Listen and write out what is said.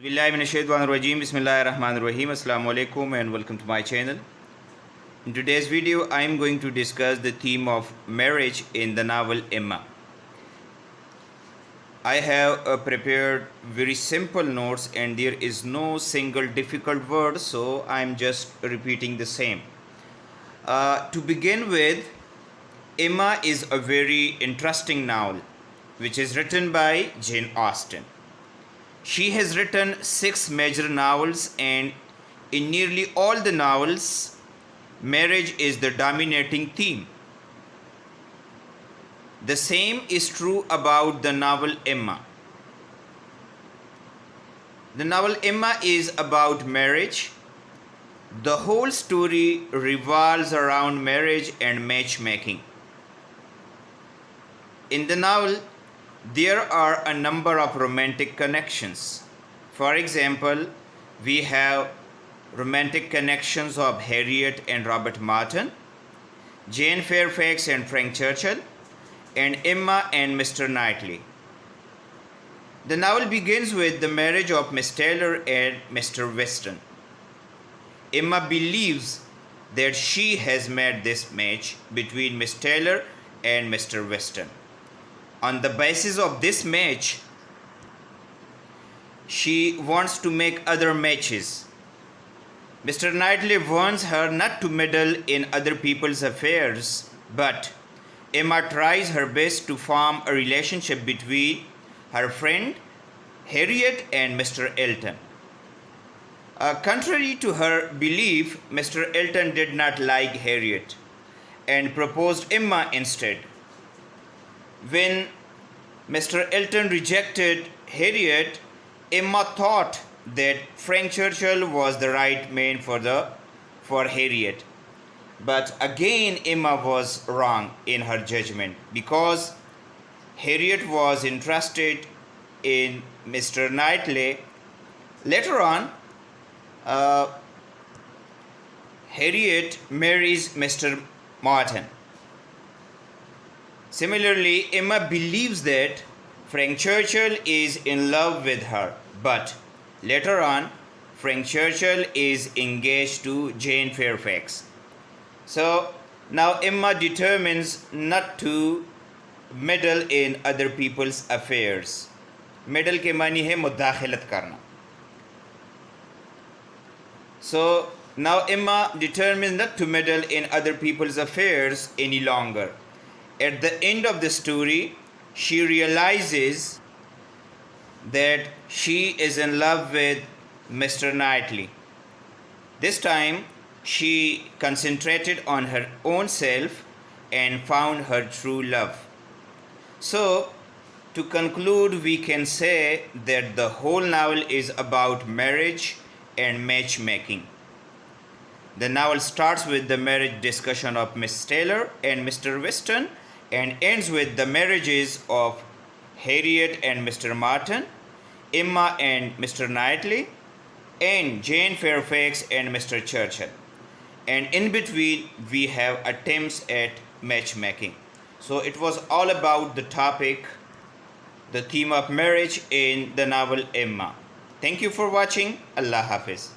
Bismillahirrahmanirrahim. Bismillahirrahmanirrahim. Assalamu alaikum and welcome to my channel. In today's video, I am going to discuss the theme of marriage in the novel Emma. I have prepared very simple notes and there is no single difficult word, so I am just repeating the same. To begin with, Emma is a very interesting novel which is written by Jane Austen. She has written 6 major novels, and in nearly all the novels, marriage is the dominating theme. The same is true about the novel Emma. The novel Emma is about marriage. The whole story revolves around marriage and matchmaking. In the novel, there are a number of romantic connections. For example, we have romantic connections of Harriet and Robert Martin, Jane Fairfax and Frank Churchill, and Emma and Mr. Knightley. The novel begins with the marriage of Miss Taylor and Mr. Weston. Emma believes that she has made this match between Miss Taylor and Mr. Weston. On the basis of this match, she wants to make other matches. Mr. Knightley warns her not to meddle in other people's affairs, but Emma tries her best to form a relationship between her friend Harriet and Mr. Elton. Contrary to her belief, Mr. Elton did not like Harriet and proposed Emma instead. When Mr. Elton rejected Harriet, Emma thought that Frank Churchill was the right man for Harriet. But again, Emma was wrong in her judgment because Harriet was interested in Mr. Knightley. Later on, Harriet marries Mr. Martin. Similarly, Emma believes that Frank Churchill is in love with her, but later on, Frank Churchill is engaged to Jane Fairfax. So now Emma determines not to meddle in other people's affairs. Meddle के मानी है मुदाखलत करना. So now Emma determines not to meddle in other people's affairs any longer. At the end of the story, she realizes that she is in love with Mr. Knightley. This time, she concentrated on her own self and found her true love. So, to conclude, we can say that the whole novel is about marriage and matchmaking. The novel starts with the marriage discussion of Miss Taylor and Mr. Weston and ends with the marriages of Harriet and Mr. Martin, Emma and Mr. Knightley, and Jane Fairfax and Mr. Churchill. And in between, we have attempts at matchmaking. So it was all about the topic, the theme of marriage in the novel Emma. Thank you for watching. Allah Hafiz.